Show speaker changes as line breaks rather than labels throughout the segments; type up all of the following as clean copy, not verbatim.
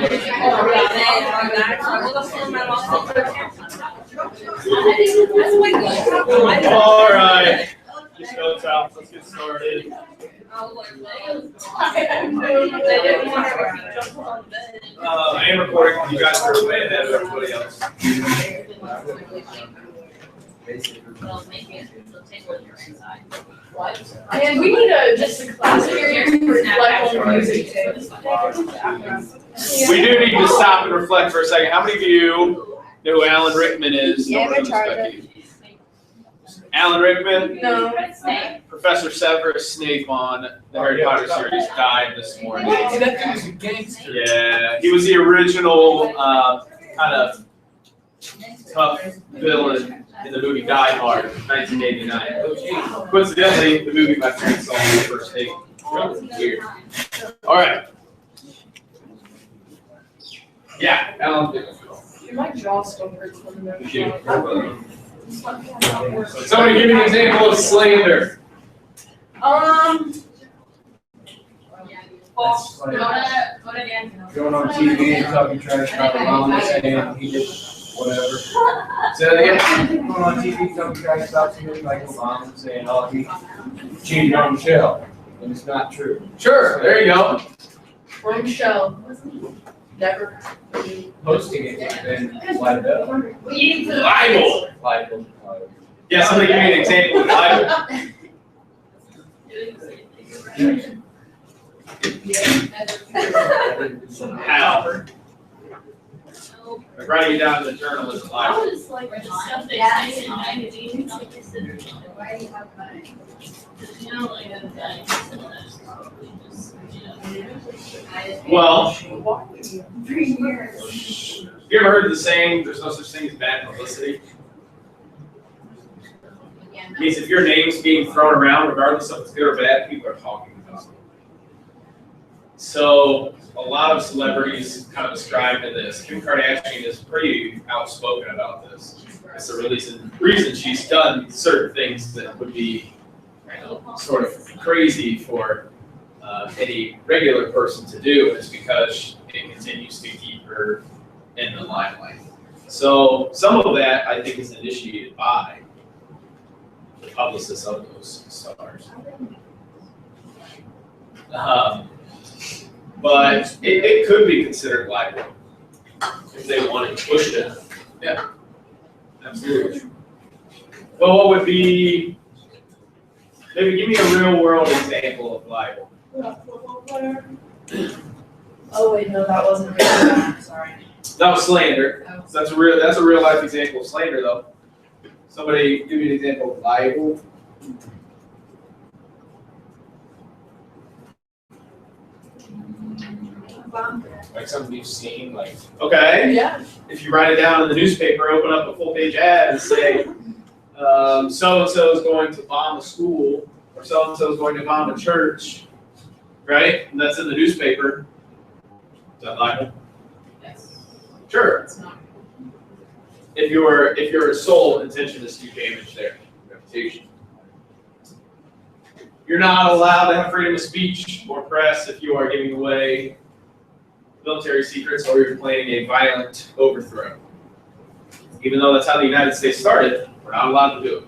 All right. Just go south. Let's get started. I am recording. You guys are way ahead of everybody else.
And we need just a class period to reflect on music too.
We do need to stop and reflect for a second. How many of you know who Alan Rickman is?
Yeah, I'm Charlie.
Alan Rickman?
No.
Professor Severus Snape on the Harry Potter series died this morning.
That dude was a gangster.
Yeah, he was the original kind of tough villain in the movie Die Hard, 1989. Coincidentally, the movie my parents saw on the first date. Weird. All right. Yeah, Alan Rickman.
My jaw still hurts from the
Somebody give me an example of slander.
Going on TV and talking trash about the mom saying he did whatever. Say that again. Going on TV talking trash about somebody like Obama saying, oh, he cheated on Michelle. And it's not true.
Sure, there you go.
From Michelle. Never.
Posting it and then light it up.
Libel.
Libel.
Yeah, somebody give me an example of libel. How? Like writing it down in the journal is libel. Well, you ever heard the saying, there's no such thing as bad publicity? It means if your name's being thrown around, regardless of if it's good or bad, people are talking about it. So a lot of celebrities kind of described in this. Kim Kardashian is pretty outspoken about this. It's the reason she's done certain things that would be, sort of crazy for any regular person to do, is because it continues to keep her in the limelight. So some of that, I think, is initiated by the publicists of those stars. But it could be considered libel if they wanted to push it. Yeah, absolutely. Well, what would be, maybe give me a real world example of libel.
Oh wait, no, that wasn't real. Sorry.
That was slander. So that's a real life example of slander, though. Somebody give me an example of libel.
Like something you've seen, like.
Okay.
Yeah.
If you write it down in the newspaper, open up a full page ad and say, so and so is going to bomb a school, or so and so is going to bomb a church, right? And that's in the newspaper. Is that libel?
Yes.
Sure.
It's not.
If your sole intention is to damage their reputation. You're not allowed to have freedom of speech or press if you are giving away military secrets or you're planning a violent overthrow. Even though that's how the United States started, we're not allowed to do it.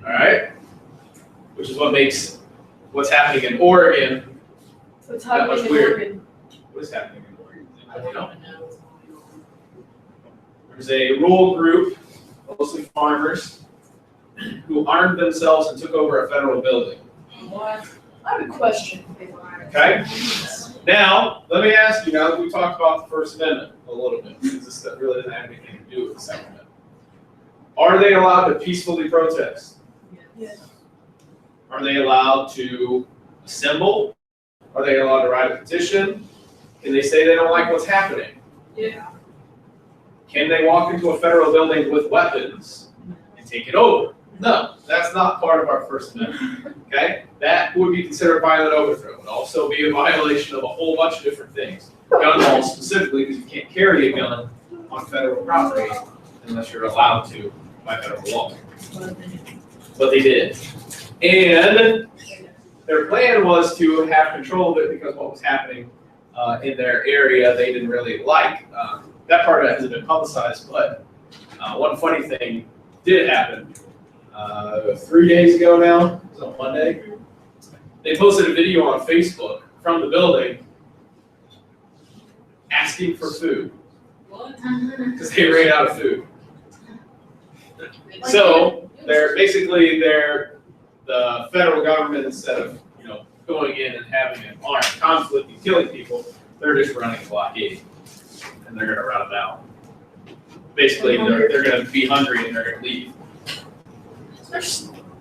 All right? Which is what makes what's happening in Oregon
What's
that much
happening in
weird.
Oregon?
What is happening in Oregon? I don't know. There's a rural group, mostly farmers, who armed themselves and took over a federal building.
What? I have a question.
Okay? Now, let me ask you, now that we talked about the First Amendment a little bit, because this stuff really doesn't have anything to do with the Second Amendment. Are they allowed to peacefully protest?
Yes.
Are they allowed to assemble? Are they allowed to write a petition? Can they say they don't like what's happening?
Yeah.
Can they walk into a federal building with weapons and take it over? No, that's not part of our First Amendment, okay? That would be considered violent overthrow. It would also be a violation of a whole bunch of different things. Gun laws specifically, because you can't carry a gun on federal property unless you're allowed to by federal law. But they did. And their plan was to have control of it because what was happening in their area they didn't really like. That part of it hasn't been publicized, but one funny thing did happen 3 days ago now. It was on Monday. They posted a video on Facebook from the building asking for food because they ran out of food. So the federal government, instead of going in and having an armed conflict and killing people, they're just running a blockade and they're going to run them out. Basically, they're going to be hungry and they're going to leave.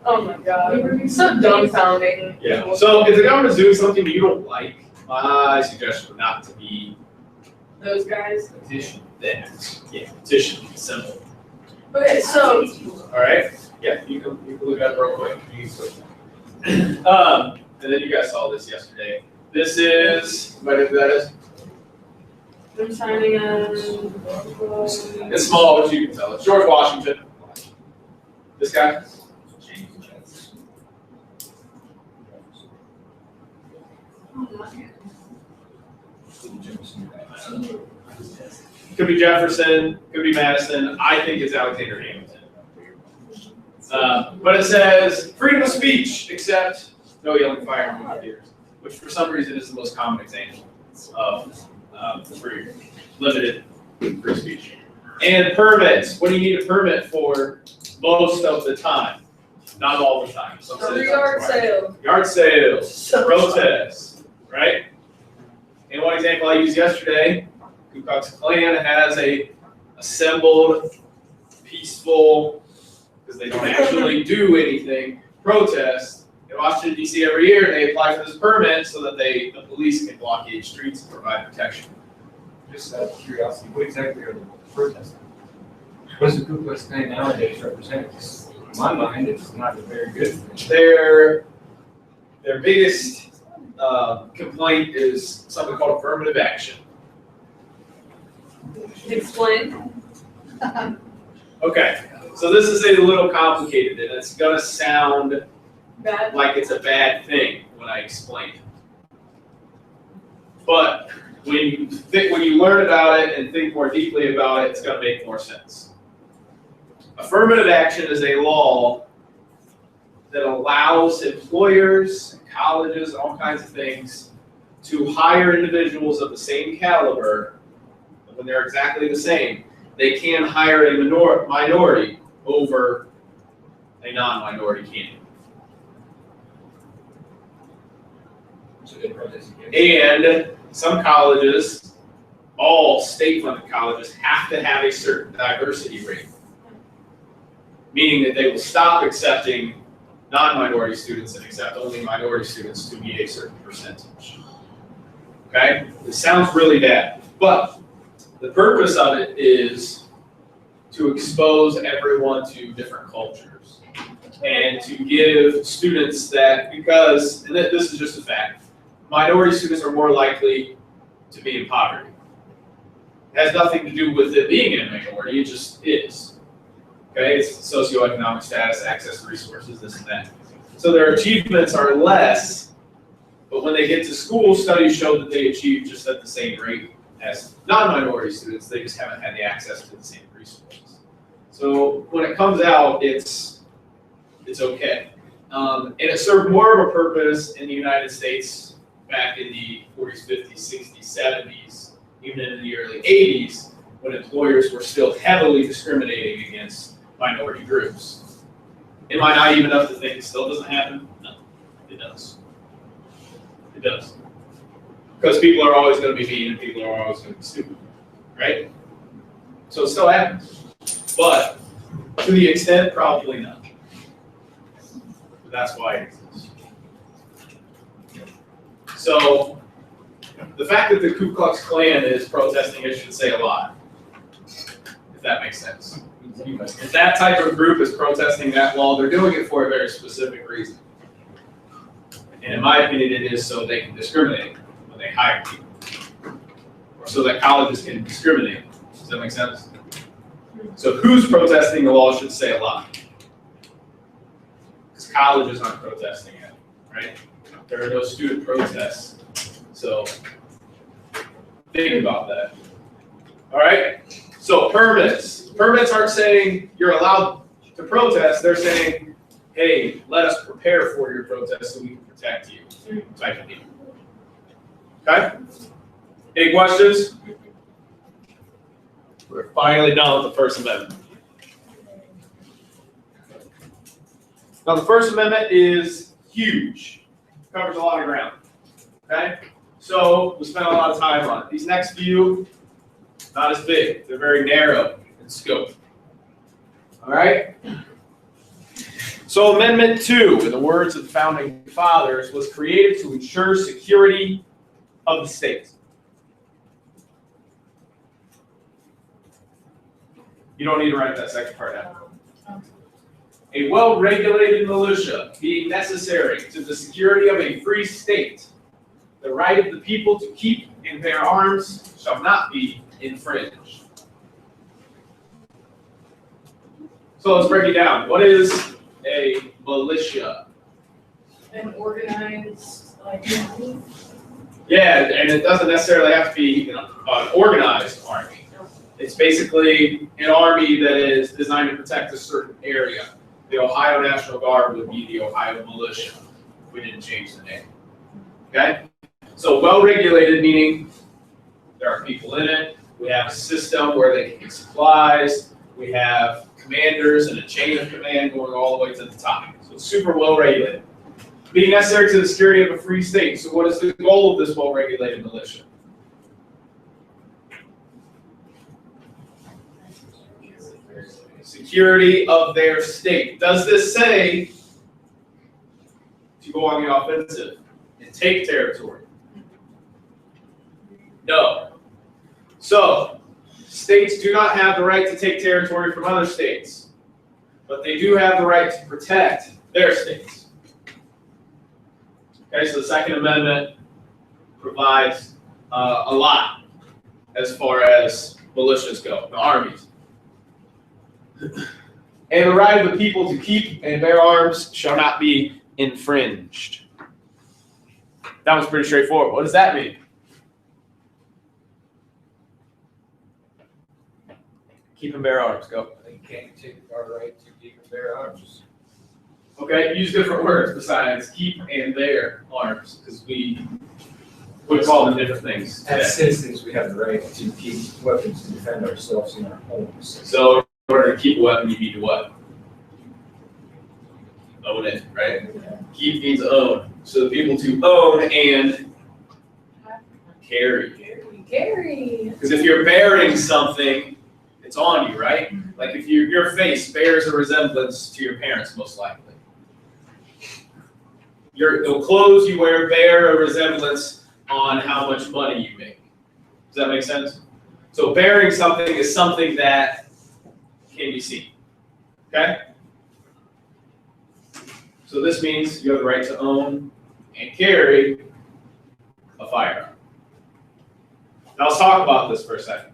Oh my god, so dumbfounding.
Yeah. So if the government's doing something you don't like, my suggestion would not to be
Those guys.
Petition.
that. Yeah, petition, simple.
Okay, so
All right. Yeah, you can look it up real quick. And then you guys saw this yesterday. This is, you might know who that is?
I'm signing in.
It's small, but you can tell. It's George Washington. This guy. Could be Jefferson, could be Madison. I think it's Alexander Hamilton. But it says freedom of speech, except no yelling fire and moving theaters, which for some reason is the most common example of free, limited free speech. And permits. What do you need a permit for most of the time? Not all the time. Some
For
cities
yard
require it.
sale.
Yard sales, protests, right? And one example I used yesterday, Ku Klux Klan has a assembled, peaceful, because they don't actually do anything, protest in Washington, D.C. every year, and they apply for this permit so that the police can blockade streets and provide protection.
Just out of curiosity, what exactly are they protesting? What does the Ku Klux Klan nowadays represent? In my mind, it's not a very good thing.
Their biggest complaint is something called affirmative action.
Explain.
Okay, so this is a little complicated, and it's gonna sound
Bad.
like it's a bad thing when I explain it. But when you learn about it and think more deeply about it, it's gonna make more sense. Affirmative action is a law that allows employers, colleges, all kinds of things to hire individuals of the same caliber. When they're exactly the same, they can hire a minority over a non-minority candidate.
So they protest against.
And some colleges, all state-funded colleges, have to have a certain diversity rate, meaning that they will stop accepting non-minority students and accept only minority students to meet a certain percentage. Okay? It sounds really bad, but the purpose of it is to expose everyone to different cultures and to give students that, because, and this is just a fact, minority students are more likely to be in poverty. It has nothing to do with it being in a minority, it just is. Okay, it's socioeconomic status, access to resources, this and that. So their achievements are less, but when they get to school, studies show that they achieve just at the same rate as non-minority students, they just haven't had the access to the same resources. So when it comes out, it's okay. And it served more of a purpose in the United States back in the 40s, 50s, 60s, 70s, even in the early 80s, when employers were still heavily discriminating against minority groups. Am I naive enough to think it still doesn't happen? No, it does. It does. Because people are always going to be mean and people are always going to be stupid, right? So it still happens. But to the extent, probably not. But that's why it exists. So the fact that the Ku Klux Klan is protesting it should say a lot, if that makes sense. If that type of group is protesting that law, they're doing it for a very specific reason. And in my opinion, it is so they can discriminate when they hire people. Or so that colleges can discriminate. Does that make sense? So who's protesting the law should say a lot. Because colleges aren't protesting it, right? there are no student protests. So think about that. All right? So permits. Permits aren't saying you're allowed to protest. They're saying, hey, let us prepare for your protest so we can protect you, type of deal. Okay? Any questions? We're finally done with the First Amendment. Now, the First Amendment is huge. Covers a lot of ground. Okay? So we spent a lot of time on it. These next few, not as big. They're very narrow in scope. All right? So Amendment 2, in the words of the Founding Fathers, was created to ensure security of the state. You don't need to write that second part out. A well-regulated militia being necessary to the security of a free state, the right of the people to keep and bear arms shall not be infringed. So let's break it down. What is a militia?
An organized, like,
Yeah, and it doesn't necessarily have to be an organized army. It's basically an army that is designed to protect a certain area. The Ohio National Guard would be the Ohio Militia if we didn't change the name. Okay? So well-regulated, meaning there are people in it. We have a system where they can get supplies. We have commanders and a chain of command going all the way to the top. So it's super well-regulated. Being necessary to the security of a free state. So what is the goal of this well-regulated militia? Security of their state. Does this say to go on the offensive and take territory? No. So, states do not have the right to take territory from other states, but they do have the right to protect their states. Okay, so the Second Amendment provides a lot as far as militias go, the armies. And the right of the people to keep and bear arms shall not be infringed. That was pretty straightforward. What does that mean? Keep and bear arms. Go.
You can't take our right to keep and bear arms.
Okay, use different words besides keep and bear arms, because we would call them different things.
As citizens, we have the right to keep weapons to defend ourselves in our homes.
So in order to keep a weapon, you need to what? Own it, right? Keep means own. So the people to own and carry.
Gary.
Because if you're bearing something, it's on you, right? Like if your face bears a resemblance to your parents, most likely. The clothes you wear bear a resemblance on how much money you make. Does that make sense? So bearing something is something that can be seen. Okay? So this means you have the right to own and carry a firearm. Now let's talk about this for a second.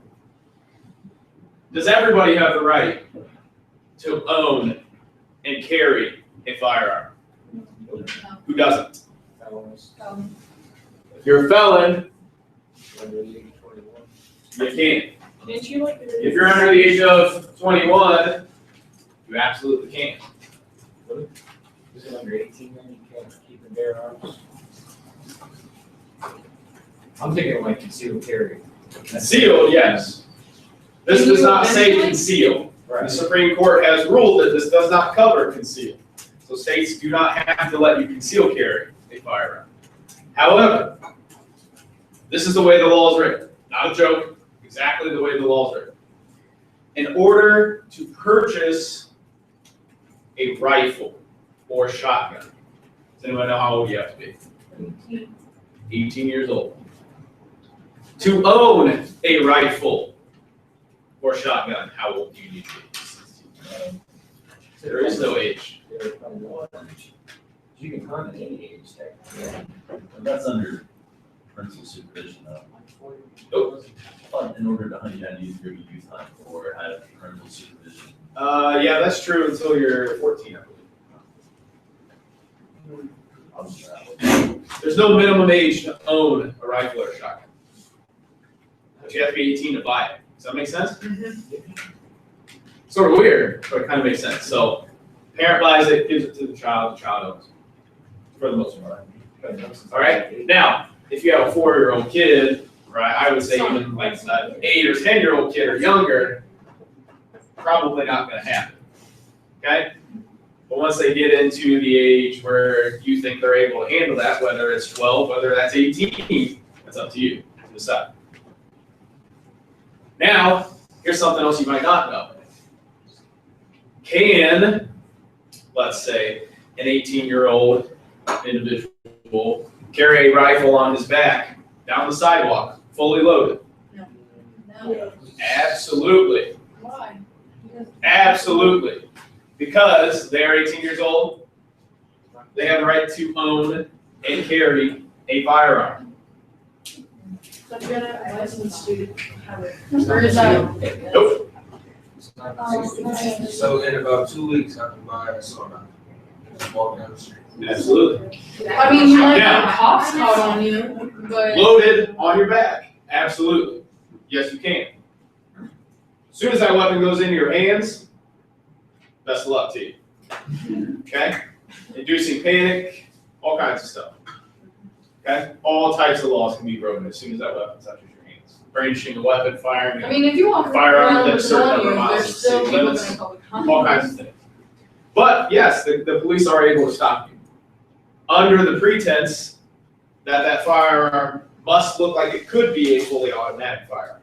Does everybody have the right to own and carry a firearm? Who doesn't?
Felons
If you're a felon,
under the age of 21.
you can't.
Didn't you like the?
If you're under the age of 21, you absolutely can.
Is it under 18 then you can't keep and bear arms? I'm thinking like concealed carry.
Conceal, yes. This does not say conceal. The Supreme Court has ruled that this does not cover conceal. So states do not have to let you conceal carry a firearm. However, this is the way the law is written. Not a joke, exactly the way the law is written. In order to purchase a rifle or shotgun, does anyone know how old you have to be? 18 years old. To own a rifle or shotgun, how old do you need to be? There is no age.
You can hunt at any age, technically.
That's under parental supervision though.
Nope.
But in order to hunt, you had to use your youth hunt or have parental supervision.
Yeah, that's true until you're 14, I believe.
I'll just travel.
There's no minimum age to own a rifle or a shotgun. But you have to be 18 to buy it. Does that make sense? Sort of weird, but it kind of makes sense. So, parent buys it, gives it to the child owns it. For the most part. All right? Now, if you have a 4-year-old kid, right, I would say even like an 8 or 10-year-old kid or younger, probably not going to happen. Okay? But once they get into the age where you think they're able to handle that, whether it's 12, whether that's 18, that's up to you to decide. Now, here's something else you might not know. Can, let's say, an 18-year-old individual carry a rifle on his back down the sidewalk, fully loaded?
No.
Absolutely.
Why?
Absolutely. Because they are 18 years old, they have the right to own and carry a firearm.
So if you're not a licensed student, have it. Or is that?
Nope.
So in about 2 weeks, I can buy a sword. Just walk down the street.
Absolutely.
I mean, you might
Yeah.
have cops caught on you, but.
Loaded on your back. Absolutely. Yes, you can. As soon as that weapon goes into your hands, best of luck to you. Okay? Inducing panic, all kinds of stuff. Okay? All types of laws can be broken as soon as that weapon touches your hands. Brandishing a weapon, firing
I
a
mean, if you walk
Firearm
around
within a
with
certain
one
number of
you,
miles
there's
of
still
city
people
limits.
gonna public
all
comment.
kinds of things. But yes, the police are able to stop you under the pretense that that firearm must look like it could be a fully automatic firearm.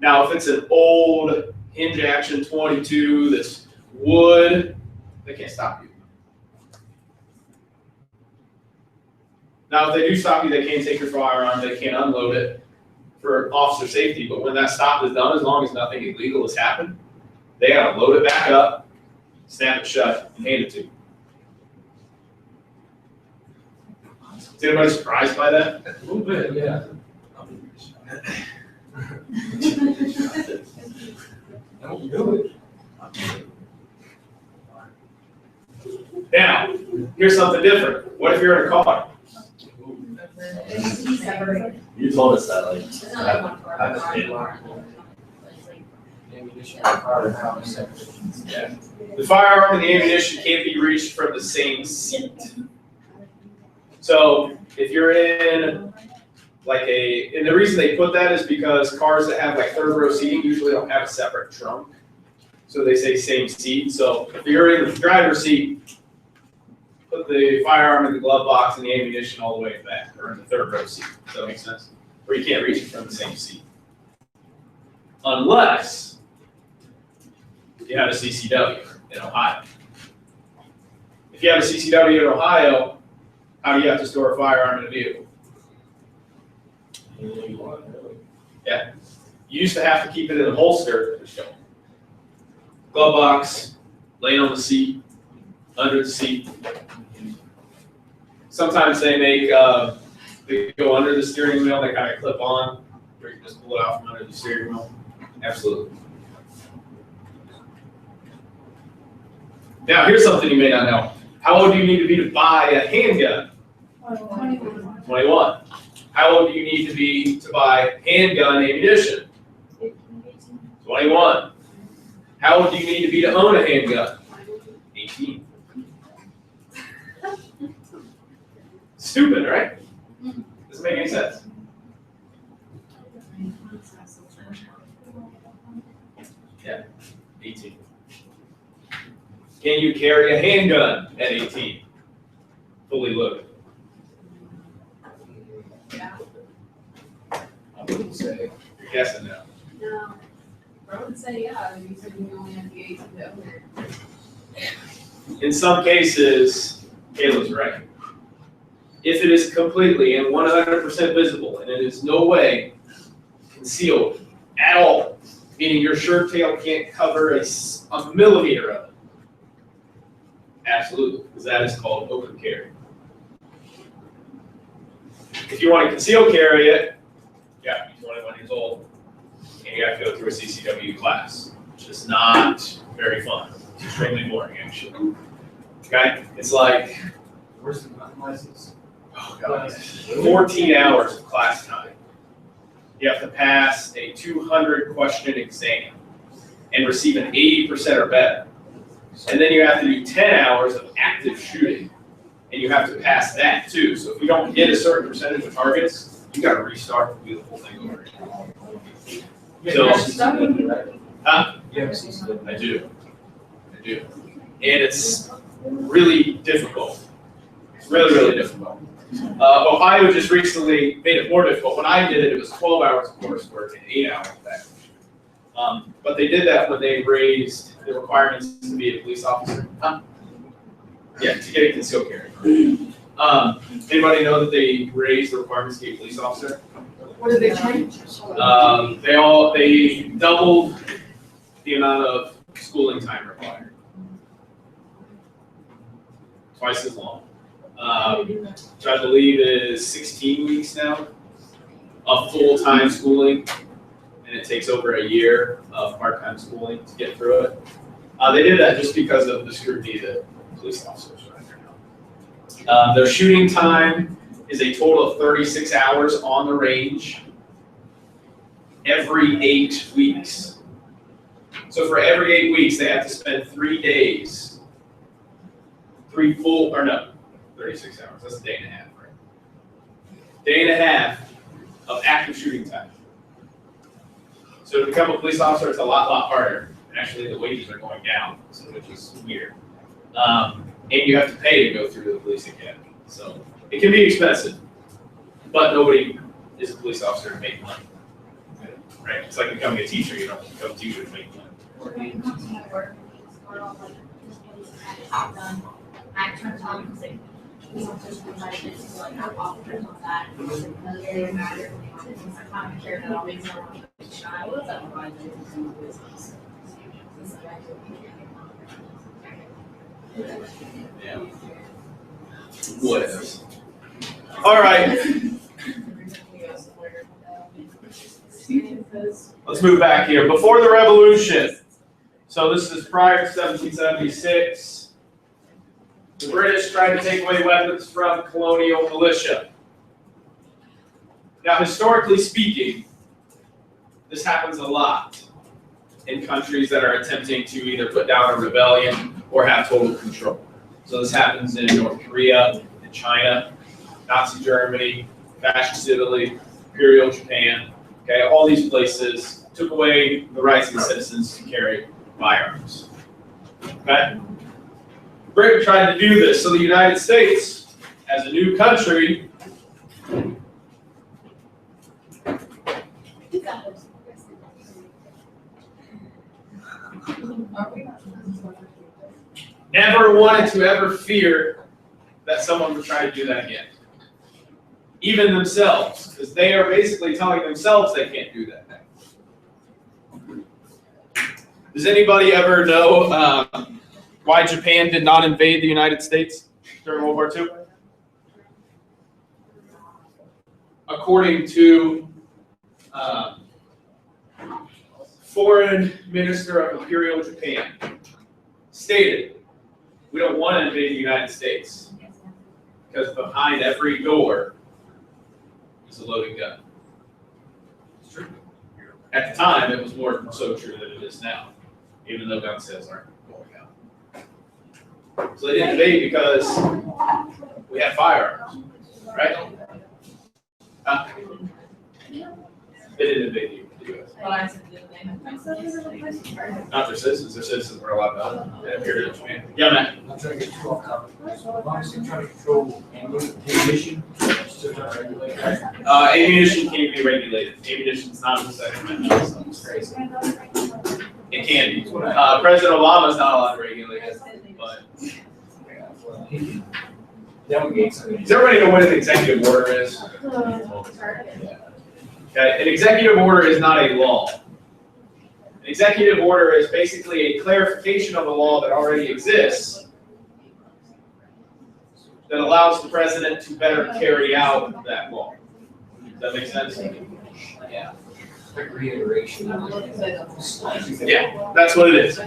Now, if it's an old hinge action 22 that's wood, they can't stop you. Now, if they do stop you, they can't take your firearm, they can't unload it for officer safety, but when that stop is done, as long as nothing illegal has happened, they gotta load it back up, snap it shut, and hand it to you. Is anybody surprised by that?
A little bit, yeah. Don't do it.
Now, here's something different. What if you're in a car?
You told us that, like,
Ammunition, fire, how separate.
Yeah. The firearm and the ammunition can't be reached from the same seat. So if you're in like and the reason they put that is because cars that have like third row seating usually don't have a separate trunk. So they say same seat. So if you're in the driver's seat, put the firearm in the glove box and the ammunition all the way back, or in the third row seat. Does that make sense? Where you can't reach it from the same seat. Unless you have a CCW in Ohio. If you have a CCW in Ohio, how do you have to store a firearm in a vehicle? Yeah. You used to have to keep it in a holster, glove box, laying on the seat, under the seat. Sometimes they make, they go under the steering wheel, they kind of clip on, or you can just pull it out from under the steering wheel. Absolutely. Now, here's something you may not know. How old do you need to be to buy a handgun? 21. How old do you need to be to buy handgun ammunition? 21. How old do you need to be to own a handgun? 18. Stupid, right? Doesn't make any sense. Yeah, 18. Can you carry a handgun at 18? Fully loaded.
Yeah.
I wouldn't say. You're guessing now.
No. I would say, yeah, you said you only have to be 18 to own it.
In some cases, Caleb's right. If it is completely and 100% visible and it is no way concealed at all, meaning your shirt tail can't cover a millimeter of it, absolutely, because that is called open carry. If you want to conceal carry it, you have to be 21 years old, and you have to go through a CCW class, which is not very fun. It's extremely boring, actually. Okay? It's like,
Where's the gun license?
oh God, 14 hours of class time. You have to pass a 200 question exam and receive an 80% or better. And then you have to do 10 hours of active shooting, and you have to pass that too. So if you don't get a certain percentage of targets, you got to restart and do the whole thing over again. Huh? I do. And it's really difficult. It's really, really difficult. Ohio just recently made it more difficult. When I did it, it was 12 hours of coursework and 8 hours of active. But they did that when they raised the requirements to be a police officer. Yeah, to get a concealed carry. Anybody know that they raised the requirements to be a police officer?
What did they change?
They doubled the amount of schooling time required. Twice as long. Which I believe is 16 weeks now of full-time schooling, and it takes over a year of part-time schooling to get through it. They did that just because of the scrutiny that police officers are under now. Their shooting time is a total of 36 hours on the range every 8 weeks. So for every 8 weeks, they have to spend 3 days, 36 hours, that's a day and a half, right? Day and a half of active shooting time. So to become a police officer, it's a lot harder. And actually, the wages are going down, which is weird. And you have to pay to go through the police academy. So it can be expensive, but nobody is a police officer to make money. Right? It's like becoming a teacher. You don't become a teacher to make money. Yeah. What else? All right. Let's move back here. Before the revolution. So this is prior to 1776. The British tried to take away weapons from colonial militia. Now, historically speaking, this happens a lot in countries that are attempting to either put down a rebellion or have total control. So this happens in North Korea, in China, Nazi Germany, Fascist Italy, Imperial Japan. Okay, all these places took away the rights of the citizens to carry firearms. Okay? Britain tried to do this, so the United States, as a new country, never wanted to ever fear that someone would try to do that again. Even themselves, because they are basically telling themselves they can't do that thing. Does anybody ever know why Japan did not invade the United States during World War II? According to Foreign Minister of Imperial Japan, stated, we don't want to invade the United States because behind every door is a loaded gun. It's true. At the time, it was more so true than it is now, even though gun sales aren't going down. So they didn't invade because we had firearms, right? They didn't invade the U.S. Not their citizens. Their citizens were allowed to in a period of Japan. Yeah, Matt.
I'm trying to get too off topic. As long as you're trying to control ammunition, still trying to regulate that.
Ammunition can't be regulated. Ammunition is not in the Second Amendment. So it's crazy. It can be. President Obama is not allowed to regulate it, but.
Delegates.
Does everybody know what an executive order is? Okay, an executive order is not a law. An executive order is basically a clarification of a law that already exists that allows the president to better carry out that law. Does that make sense? Yeah.
Like reiteration.
Yeah, that's what it is.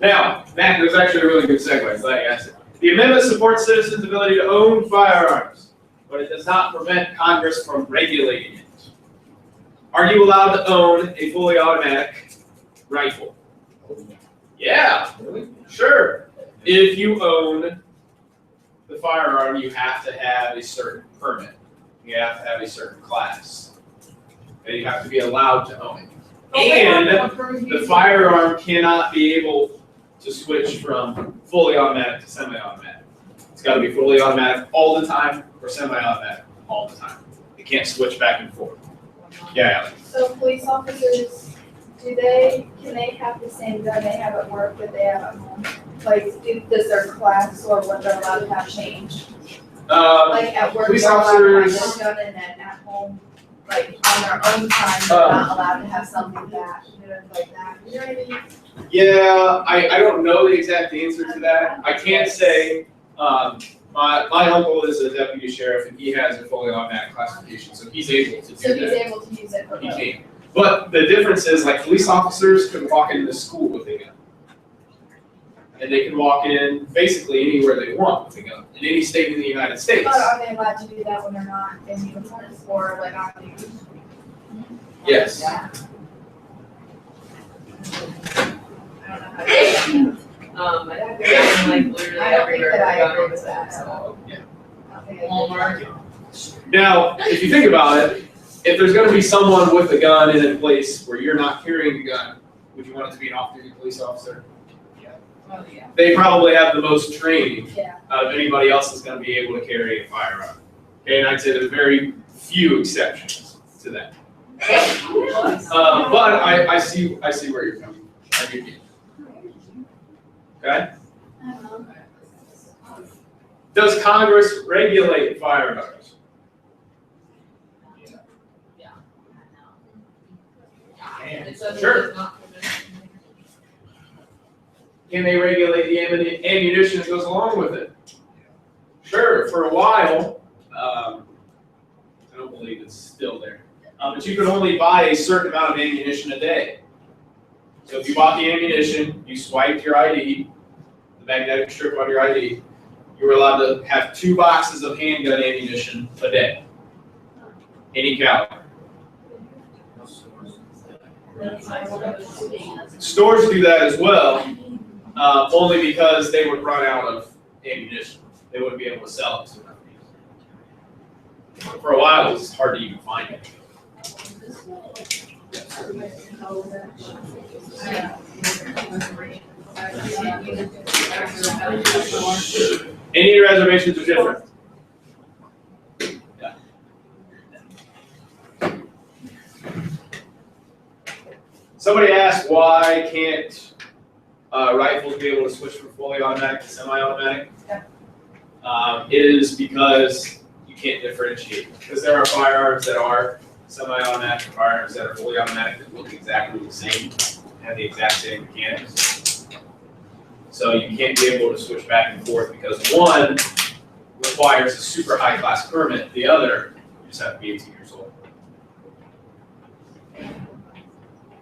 Now, Matt, there's actually a really good segue. I'm glad you asked it. The amendment supports citizens' ability to own firearms, but it does not prevent Congress from regulating it. Are you allowed to own a fully automatic rifle? Yeah, sure. If you own the firearm, you have to have a certain permit. You have to have a certain class. And you have to be allowed to own it. And the firearm cannot be able to switch from fully automatic to semi-automatic. It's got to be fully automatic all the time or semi-automatic all the time. It can't switch back and forth. Yeah, Alex.
So police officers, can they have the same gun they have at work that they have at home? Like, does their class or what they're allowed to have change? Like at work,
police
they're allowed to have
officers-
this gun and then at home, like on their own time, they're not allowed to have something that, like that. You know what I mean?
Yeah, I don't know the exact answer to that. I can't say. My uncle is a deputy sheriff and he has a fully automatic classification, so he's able to do
So he's
that.
able to use it for
He
both.
can. But the difference is, like, police officers can walk into school with a gun. And they can walk in basically anywhere they want with a gun, in any state in the United States.
But are they allowed to do that when they're not in uniforms or like on duty?
Yes.
Yeah.
I don't know how to do that. I have to go like literally
I don't think
everywhere.
that I
I've
agree
gone,
with that.
so.
I don't think I agree.
Walmart.
Now, if you think about it, if there's gonna be someone with a gun in a place where you're not carrying a gun, would you want it to be an off-duty police officer?
Oh, yeah.
They probably have the most training
Yeah.
out of anybody else that's gonna be able to carry a firearm. Okay, and I'd say there's very few exceptions to that. But I see where you're coming from. I get you. Okay?
I don't know.
Does Congress regulate firearms?
It's a-
Sure.
it's not permitted.
Can they regulate the ammunition that goes along with it? Sure, for a while, I don't believe it's still there. But you could only buy a certain amount of ammunition a day. So if you bought the ammunition, you swiped your ID, the magnetic strip on your ID, you were allowed to have 2 boxes of handgun ammunition a day. Any caliber. Stores do that as well, only because they would run out of ammunition. They wouldn't be able to sell it to them. For a while, it was hard to even find it. Indian reservations are different. Yeah. Somebody asked why can't rifles be able to switch from fully automatic to semi-automatic?
Yeah.
It is because you can't differentiate. Because there are firearms that are semi-automatic and firearms that are fully automatic that look exactly the same, have the exact same mechanics. So you can't be able to switch back and forth because one requires a super high class permit, the other you just have to be 18 years old.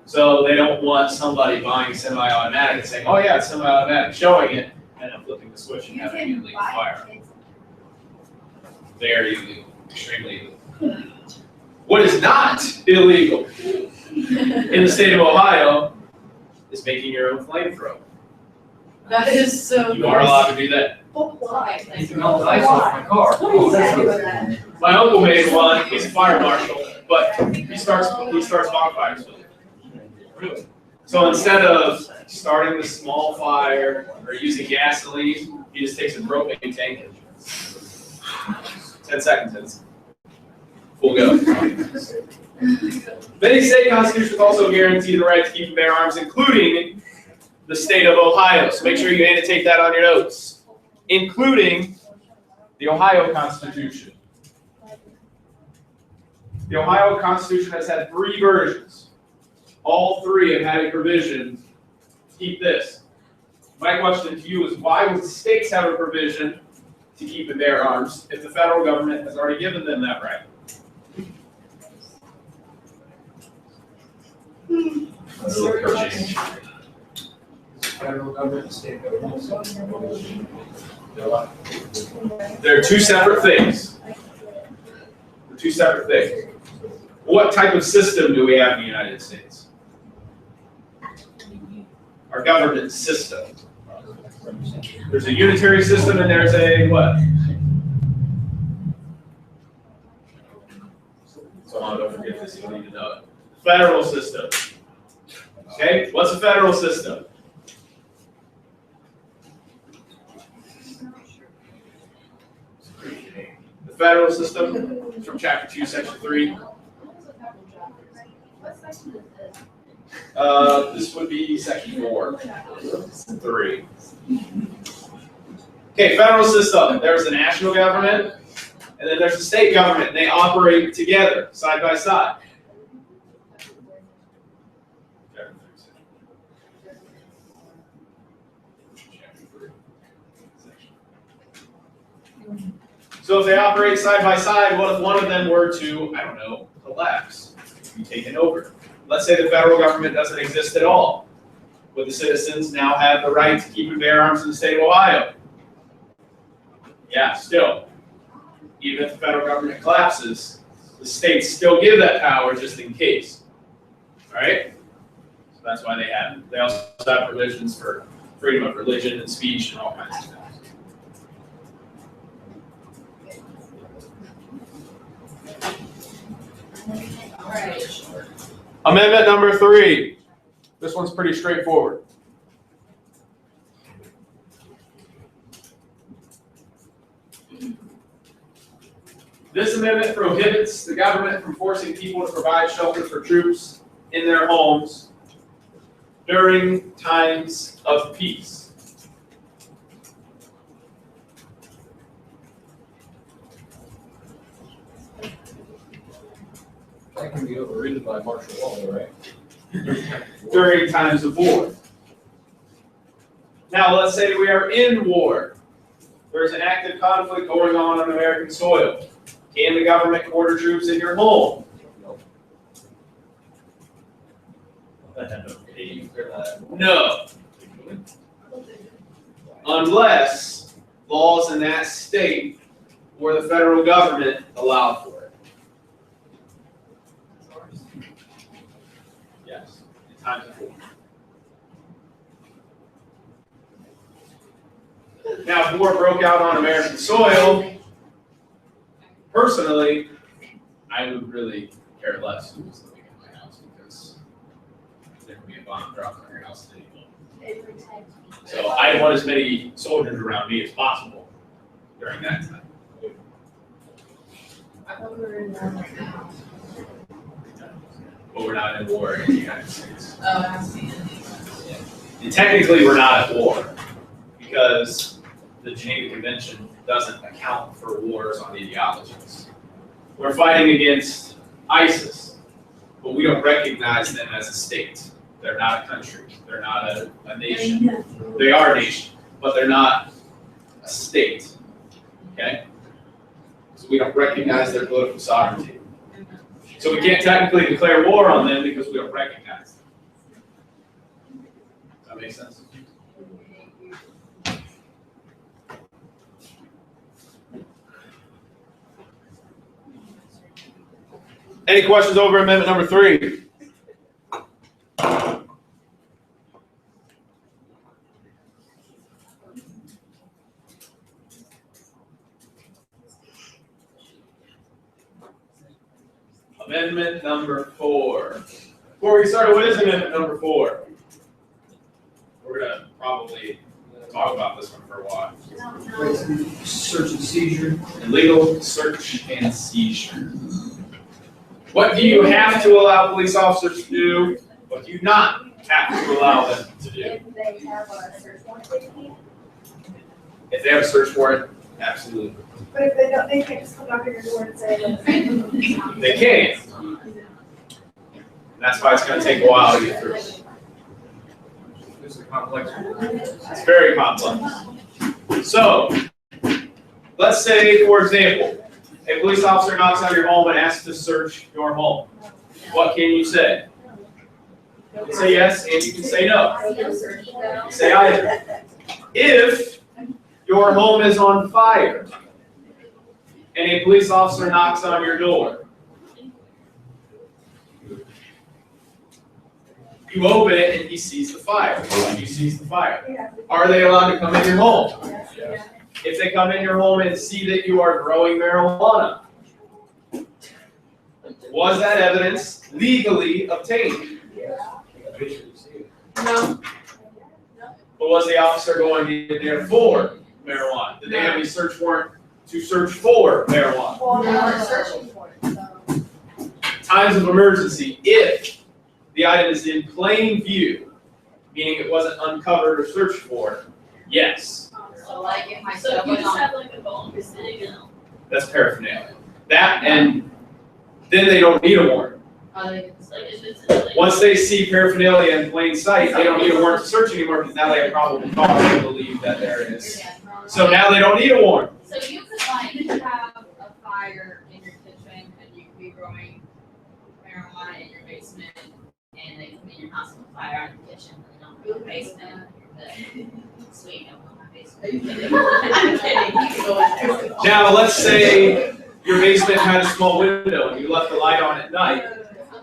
So they don't want somebody buying semi-automatic and saying, oh yeah, it's semi-automatic, showing it, and then flipping the switch and
You
having an
can
illegal
buy
firearm.
it.
Very illegal, extremely illegal. What is not illegal in the state of Ohio is making your own flamethrower.
That is so.
You are allowed to do that.
But why?
You can melt the ice off my car.
What exactly was that?
My uncle made one, he's a fire marshal, but he starts bonfires with it. Really? So instead of starting the small fire or using gasoline, he just takes a propane tank and 10 seconds, full go. Many state constitutions also guarantee the right to keep and bear arms, including the state of Ohio. So make sure you annotate that on your notes, including the Ohio Constitution. The Ohio Constitution has had 3 versions. All 3 have had a provision to keep this. My question to you is, why would states have a provision to keep and bear arms if the federal government has already given them that right?
That's a little change.
Federal government, state government.
They're two separate things. They're two separate things. What type of system do we have in the United States? Our government system. There's a unitary system and there's a what? So don't forget this, you'll need to know it. Federal system. Okay, what's a federal system? The federal system is from chapter 2, section 3.
What section is this?
This would be section 4, 3. Okay, federal system. There's the national government, and then there's the state government, and they operate together, side by side. So if they operate side by side, what if one of them were to, I don't know, collapse, be taken over? Let's say the federal government doesn't exist at all. Would the citizens now have the right to keep and bear arms in the state of Ohio? Yeah, still. Even if the federal government collapses, the states still give that power just in case. All right? So that's why they have it. They also have provisions for freedom of religion and speech and all kinds of stuff.
All right.
Amendment number 3. This one's pretty straightforward. This amendment prohibits the government from forcing people to provide shelter for troops in their homes during times of peace.
That can be overridden by martial law, right?
During times of war. Now, let's say we are in war. There's an active conflict going on American soil. Can the government order troops in your home? No. Unless laws in that state or the federal government allow for it. Yes, in times of war. Now, if war broke out on American soil, personally, I would really care less who was living in my house because there could be a bomb dropped on your house at any moment. So I want as many soldiers around me as possible during that time.
I thought we were in war right now.
But we're not in war in the United States.
Oh, I see.
And technically, we're not at war because the Geneva Convention doesn't account for wars on ideologies. We're fighting against ISIS, but we don't recognize them as a state. They're not a country. They're not a nation. They are a nation, but they're not a state. Okay? So we don't recognize their political sovereignty. So we can't technically declare war on them because we don't recognize them. Does that make sense? Any questions over amendment number 3? Amendment number 4. Before we get started, what is amendment number 4? We're going to probably talk about this one for a while.
Search and seizure.
Illegal search and seizure. What do you have to allow police officers to do? What do you not have to allow them to do?
If they have a search warrant, they can.
If they have a search warrant, absolutely.
But if they don't, they can't just come knock on your door and say,
They can. And that's why it's going to take a while to get through.
This is a complex one.
It's very complex. So, let's say, for example, a police officer knocks on your home and asks to search your home. What can you say? You can say yes and you can say no.
No.
Say either. If your home is on fire and a police officer knocks on your door, you open it and he sees the fire. You sees the fire. Are they allowed to come in your home? If they come in your home and see that you are growing marijuana, was that evidence legally obtained?
No.
But was the officer going in there for marijuana? Did they have a search warrant to search for marijuana?
Well, now we're searching for it, so.
Times of emergency, if the item is in plain view, meaning it wasn't uncovered or searched for, yes,
So like if my
So
stuff
if you
was
just
on.
have like a bone for sitting in.
that's paraphernalia. That, and then they don't need a warrant.
Oh, they
It's like if it's in like.
Once they see paraphernalia in plain sight, they don't need a warrant to search anymore because now they have probable cause to believe that there is. So now they don't need a warrant.
So you could like have a fire in your kitchen and you could be growing marijuana in your basement and they come in your house with fire in the kitchen and they don't go in the basement. But sweet, I'm in my basement. I'm kidding, you can go in there.
Now, let's say your basement had a small window and you left the light on at night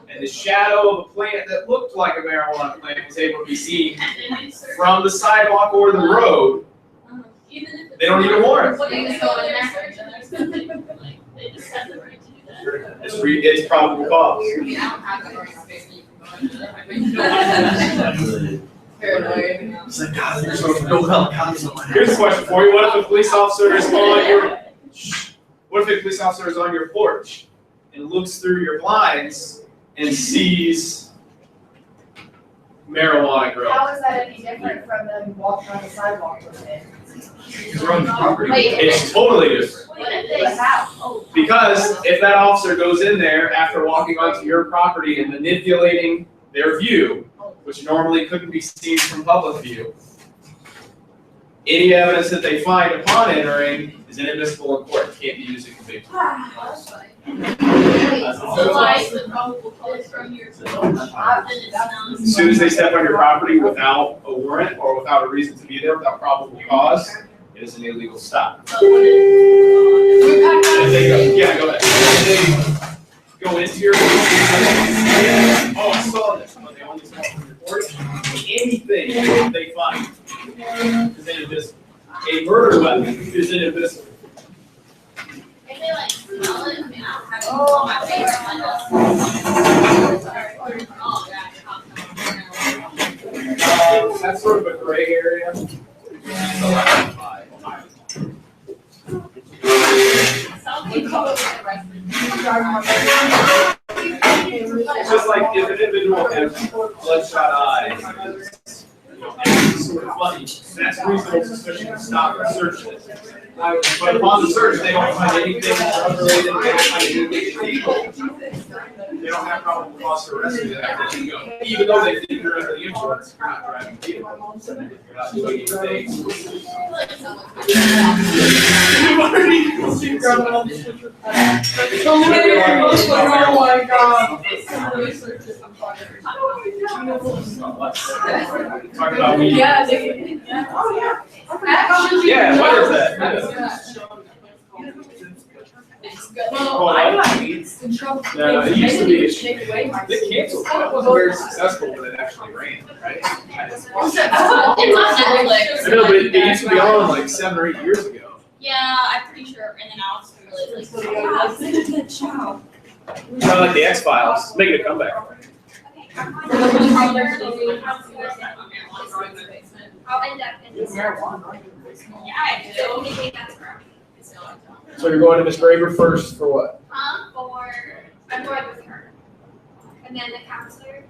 and the shadow of a plant that looked like a marijuana plant was able to be seen
And then search.
from the sidewalk or the road.
Even if.
They don't need a warrant.
What do you go in there search and there's nothing, like, they just have the right to do that.
It's probable cause.
I mean, I don't have that in my basement, you can go into it. I mean, paranoid.
It's like, God, there's no helicopters on my
Here's a question for you. What if a police officer is on your, what if a police officer is on your porch and looks through your blinds and sees marijuana growing?
How is that any different from them walking on the sidewalk with it?
Because we're on the property.
Wait.
It's totally different.
What if they?
But how?
Oh.
Because if that officer goes in there after walking onto your property and manipulating their view, which normally couldn't be seen from public view, any evidence that they find upon entering is inadmissible in court, can't be used in conviction.
So like the probable cause from your. Then it's not.
As soon as they step on your property without a warrant or without a reason to be there, without probable cause, it is an illegal stop.
But what if.
If they go, yeah, go ahead. If they go into your, oh, I saw this, but they only saw it from your porch. Anything they find is inadmissible. A murder weapon is inadmissible.
If they like smell it, I mean, I don't have it on my face, I know. Oh, yeah.
That's sort of a gray area. It's just like if an individual has bloodshot eyes, it's sort of funny, that's reasonable suspicion to stop and search it. But upon the search, they don't find anything drug-related, they don't find anything illegal. They don't have probable cause to arrest you after you go. Even though they think you're under the influence, you're not driving a vehicle. You're not doing anything. You've already seen criminal. Talk about weed.
Yeah,
Yeah, what is that?
Well, I got in trouble.
No, it used to be-
They didn't take away my.
They canceled it. It wasn't very successful, but it actually ran, right?
It's on Netflix.
I know, but it used to be on like 7 or 8 years ago.
Yeah, I'm pretty sure, and then now it's really like.
Kind of like the X-Files, making a comeback.
I'll end up in this. Yeah, I do. Maybe that's where
So you're going to Miss Graber first for what?
For, I'm going with her. And then the counselor,